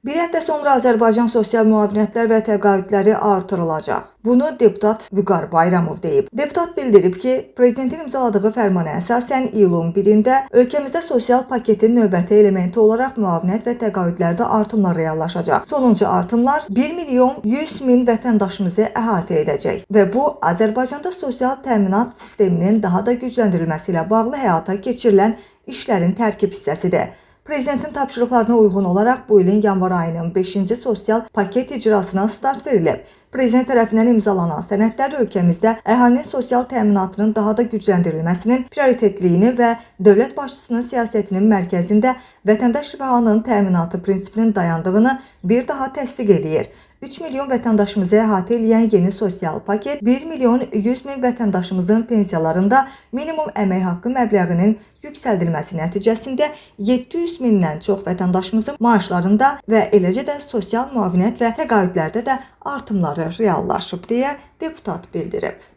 Bir həftə sonra Azərbaycan sosial müavinətlər və təqaüdləri artırılacaq. Bunu deputat Vüqar Bayramov deyib. Deputat bildirib ki, prezidentin imzaladığı fərmana əsasən iyulun 1-də ölkəmizdə sosial paketin növbəti elementi olaraq müavinət və təqaüdlərdə artımlar reallaşacaq. Sonuncu artımlar 1.100.000 vətəndaşımızı əhatə edəcək və bu Azərbaycanda sosial təminat sisteminin daha da gücləndirilməsi ilə bağlı həyata keçirilən işlərin tərkib hissəsidir. Prezidentin tapşırıqlarına uyğun olaraq bu ilin yanvar ayının 5-ci sosial paket icrasına start verilib. Prezident tərəfindən imzalanan sənədlər ölkəmizdə əhalinin sosial təminatının daha da gücləndirilməsinin prioritetliyini və dövlət başçısının siyasətinin mərkəzində vətəndaş rifahının təminatı prinsipinin dayandığını bir daha təsdiq eləyir. 3 milyon vətəndaşımızı əhatə edən yeni sosial paket 1.100.000 vətəndaşımızın pensiyalarında minimum əmək haqqı məbləğinin yüksəldilməsi nəticəsində 700.000-dən çox vətəndaşımızın maaşlarında və eləcə də sosial müavinət və təqaüdlərdə də artımları reallaşıb deyə deputat bildirib.